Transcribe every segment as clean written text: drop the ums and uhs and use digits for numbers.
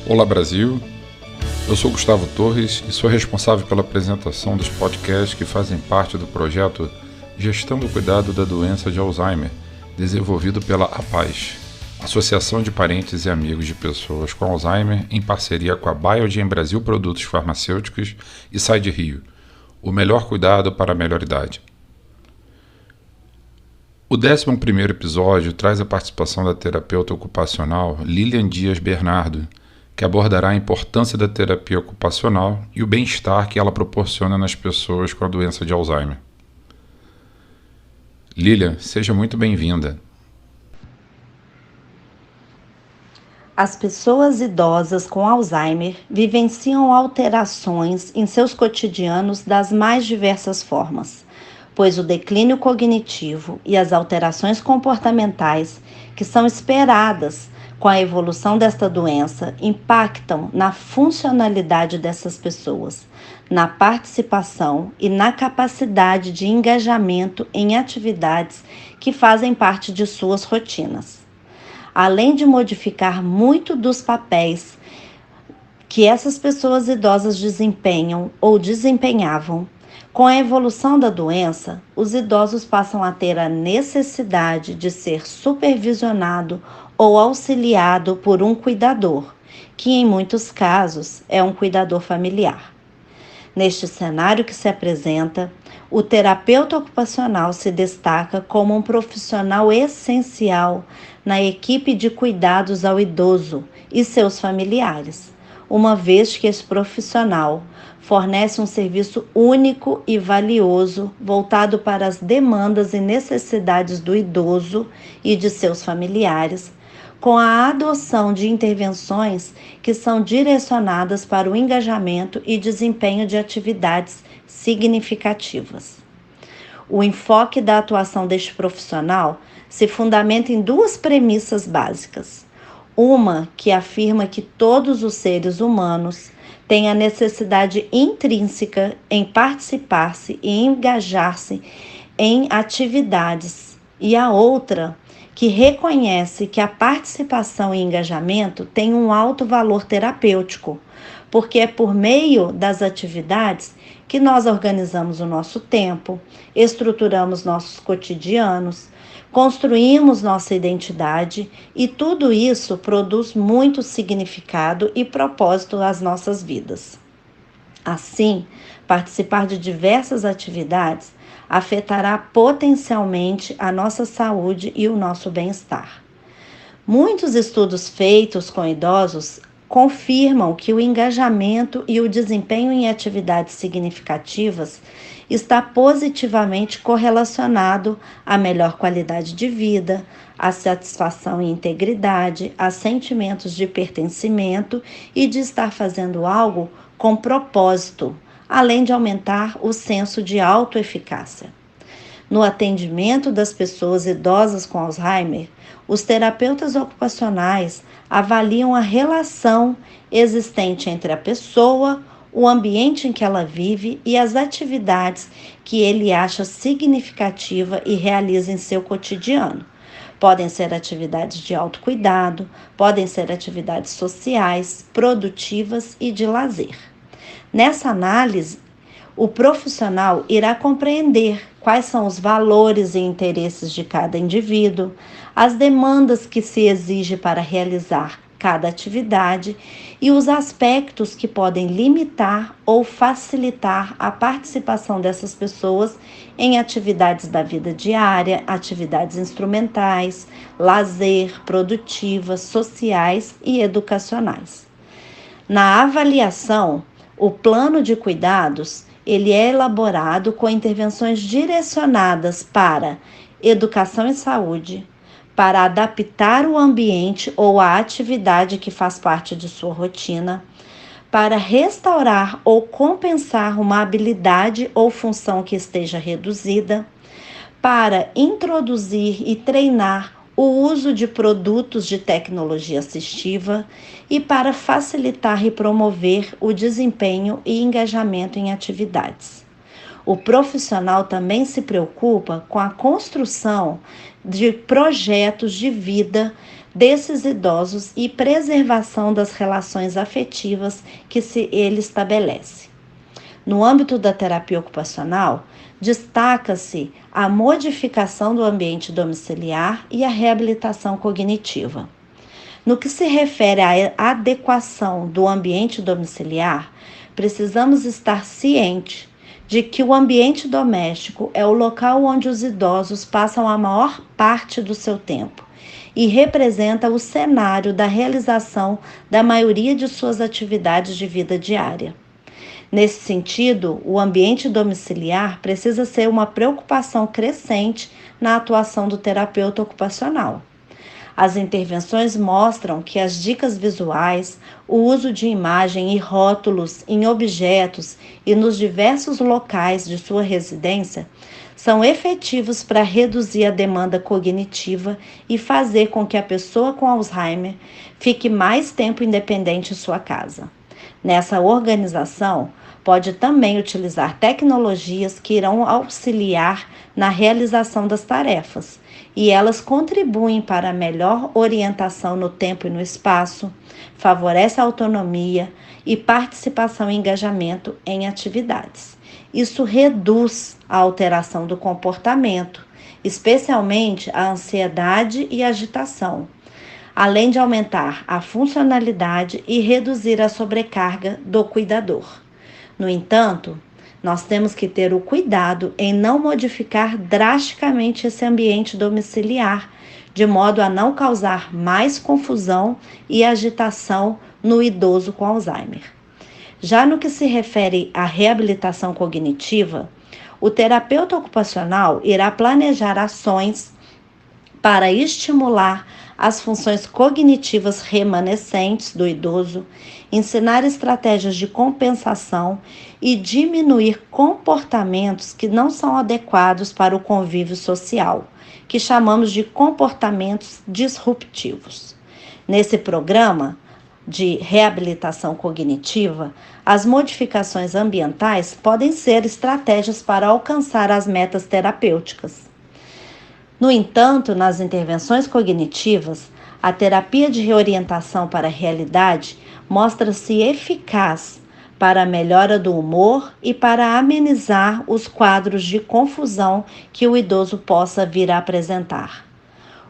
Olá Brasil, eu sou Gustavo Torres e sou responsável pela apresentação dos podcasts que fazem parte do projeto Gestão do Cuidado da Doença de Alzheimer, desenvolvido pela APAS, Associação de Parentes e Amigos de Pessoas com Alzheimer, em parceria com a Biogen Brasil Produtos Farmacêuticos e Side Rio, o melhor cuidado para a melhor idade. O 11º episódio traz a participação da terapeuta ocupacional Lilian Dias Bernardo, que abordará a importância da terapia ocupacional e o bem-estar que ela proporciona nas pessoas com a doença de Alzheimer. Lilian, seja muito bem-vinda. As pessoas idosas com Alzheimer vivenciam alterações em seus cotidianos das mais diversas formas, pois o declínio cognitivo e as alterações comportamentais que são esperadas com a evolução desta doença impactam na funcionalidade dessas pessoas, na participação e na capacidade de engajamento em atividades que fazem parte de suas rotinas. Além de modificar muito dos papéis que essas pessoas idosas desempenham ou desempenhavam, com a evolução da doença, os idosos passam a ter a necessidade de ser supervisionado ou auxiliado por um cuidador, que em muitos casos é um cuidador familiar. Neste cenário que se apresenta, o terapeuta ocupacional se destaca como um profissional essencial na equipe de cuidados ao idoso e seus familiares, uma vez que esse profissional fornece um serviço único e valioso voltado para as demandas e necessidades do idoso e de seus familiares, com a adoção de intervenções que são direcionadas para o engajamento e desempenho de atividades significativas. O enfoque da atuação deste profissional se fundamenta em duas premissas básicas. Uma que afirma que todos os seres humanos têm a necessidade intrínseca em participar-se e engajar-se em atividades, e a outra que reconhece que a participação e engajamento tem um alto valor terapêutico, porque é por meio das atividades que nós organizamos o nosso tempo, estruturamos nossos cotidianos, construímos nossa identidade e tudo isso produz muito significado e propósito às nossas vidas. Assim, participar de diversas atividades afetará potencialmente a nossa saúde e o nosso bem-estar. Muitos estudos feitos com idosos confirmam que o engajamento e o desempenho em atividades significativas está positivamente correlacionado à melhor qualidade de vida, à satisfação e integridade, a sentimentos de pertencimento e de estar fazendo algo com propósito, além de aumentar o senso de autoeficácia. No atendimento das pessoas idosas com Alzheimer, os terapeutas ocupacionais avaliam a relação existente entre a pessoa, o ambiente em que ela vive e as atividades que ele acha significativa e realiza em seu cotidiano. Podem ser atividades de autocuidado, podem ser atividades sociais, produtivas e de lazer. Nessa análise, o profissional irá compreender quais são os valores e interesses de cada indivíduo, as demandas que se exige para realizar cada atividade e os aspectos que podem limitar ou facilitar a participação dessas pessoas em atividades da vida diária, atividades instrumentais, lazer, produtivas, sociais e educacionais. Na avaliação, o plano de cuidados ele é elaborado com intervenções direcionadas para educação e saúde, para adaptar o ambiente ou a atividade que faz parte de sua rotina, para restaurar ou compensar uma habilidade ou função que esteja reduzida, para introduzir e treinar o uso de produtos de tecnologia assistiva e para facilitar e promover o desempenho e engajamento em atividades. O profissional também se preocupa com a construção de projetos de vida desses idosos e preservação das relações afetivas que ele estabelece. No âmbito da terapia ocupacional, destaca-se a modificação do ambiente domiciliar e a reabilitação cognitiva. No que se refere à adequação do ambiente domiciliar, precisamos estar cientes de que o ambiente doméstico é o local onde os idosos passam a maior parte do seu tempo e representa o cenário da realização da maioria de suas atividades de vida diária. Nesse sentido, o ambiente domiciliar precisa ser uma preocupação crescente na atuação do terapeuta ocupacional. As intervenções mostram que as dicas visuais, o uso de imagem e rótulos em objetos e nos diversos locais de sua residência são efetivos para reduzir a demanda cognitiva e fazer com que a pessoa com Alzheimer fique mais tempo independente em sua casa. Nessa organização, pode também utilizar tecnologias que irão auxiliar na realização das tarefas, e elas contribuem para a melhor orientação no tempo e no espaço, favorece a autonomia e participação e engajamento em atividades. Isso reduz a alteração do comportamento, especialmente a ansiedade e agitação, além de aumentar a funcionalidade e reduzir a sobrecarga do cuidador. No entanto, nós temos que ter o cuidado em não modificar drasticamente esse ambiente domiciliar, de modo a não causar mais confusão e agitação no idoso com Alzheimer. Já no que se refere à reabilitação cognitiva, o terapeuta ocupacional irá planejar ações para estimular as funções cognitivas remanescentes do idoso, ensinar estratégias de compensação e diminuir comportamentos que não são adequados para o convívio social, que chamamos de comportamentos disruptivos. Nesse programa de reabilitação cognitiva, as modificações ambientais podem ser estratégias para alcançar as metas terapêuticas. No entanto, nas intervenções cognitivas, a terapia de reorientação para a realidade mostra-se eficaz para a melhora do humor e para amenizar os quadros de confusão que o idoso possa vir a apresentar.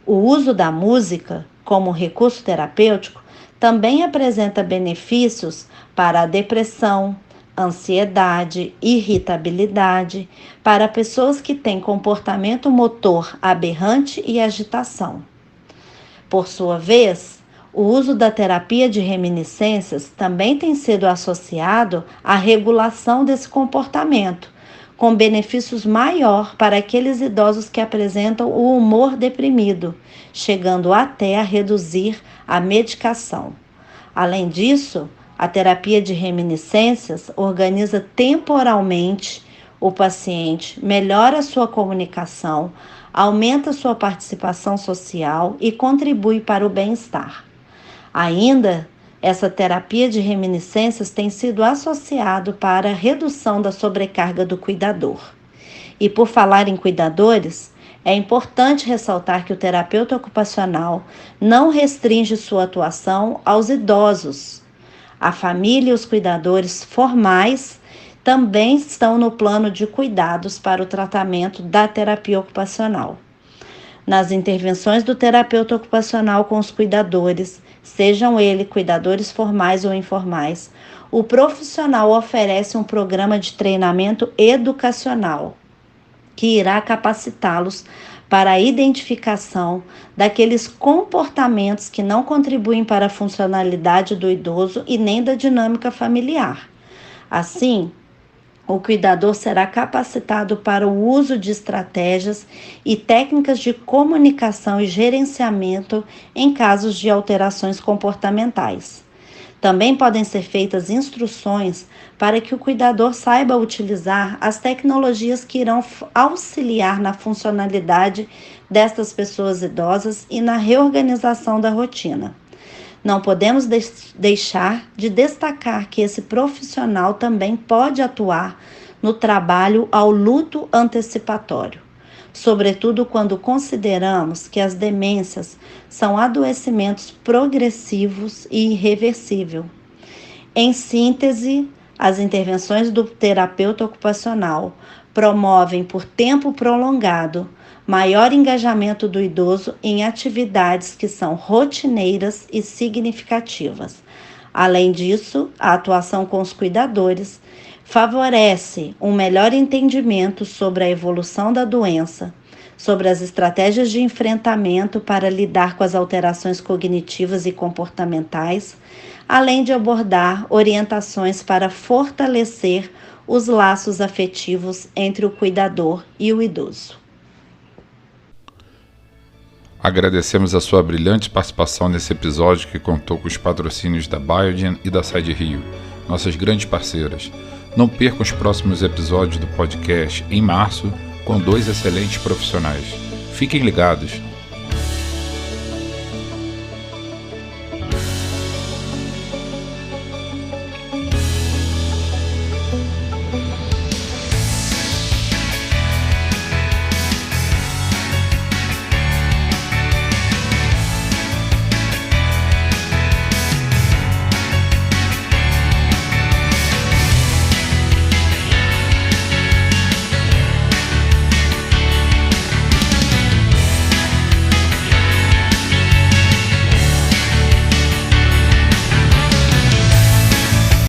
O uso da música como recurso terapêutico também apresenta benefícios para a depressão, ansiedade, irritabilidade, para pessoas que têm comportamento motor aberrante e agitação. Por sua vez, o uso da terapia de reminiscências também tem sido associado à regulação desse comportamento, com benefícios maior para aqueles idosos que apresentam o humor deprimido, chegando até a reduzir a medicação. Além disso, a terapia de reminiscências organiza temporalmente o paciente, melhora sua comunicação, aumenta sua participação social e contribui para o bem-estar. Ainda, essa terapia de reminiscências tem sido associado para a redução da sobrecarga do cuidador. E por falar em cuidadores, é importante ressaltar que o terapeuta ocupacional não restringe sua atuação aos idosos. A família e os cuidadores formais também estão no plano de cuidados para o tratamento da terapia ocupacional. Nas intervenções do terapeuta ocupacional com os cuidadores, sejam eles cuidadores formais ou informais, o profissional oferece um programa de treinamento educacional que irá capacitá-los para a identificação daqueles comportamentos que não contribuem para a funcionalidade do idoso e nem da dinâmica familiar. Assim, o cuidador será capacitado para o uso de estratégias e técnicas de comunicação e gerenciamento em casos de alterações comportamentais. Também podem ser feitas instruções para que o cuidador saiba utilizar as tecnologias que irão auxiliar na funcionalidade destas pessoas idosas e na reorganização da rotina. Não podemos deixar de destacar que esse profissional também pode atuar no trabalho ao luto antecipatório. sobretudo quando consideramos que as demências são adoecimentos progressivos e irreversíveis. Em síntese, as intervenções do terapeuta ocupacional promovem por tempo prolongado maior engajamento do idoso em atividades que são rotineiras e significativas. Além disso, a atuação com os cuidadores favorece um melhor entendimento sobre a evolução da doença, sobre as estratégias de enfrentamento para lidar com as alterações cognitivas e comportamentais, além de abordar orientações para fortalecer os laços afetivos entre o cuidador e o idoso. Agradecemos a sua brilhante participação nesse episódio que contou com os patrocínios da Biogen e da Side Rio, nossas grandes parceiras. Não percam os próximos episódios do podcast em março com 2 excelentes profissionais. Fiquem ligados!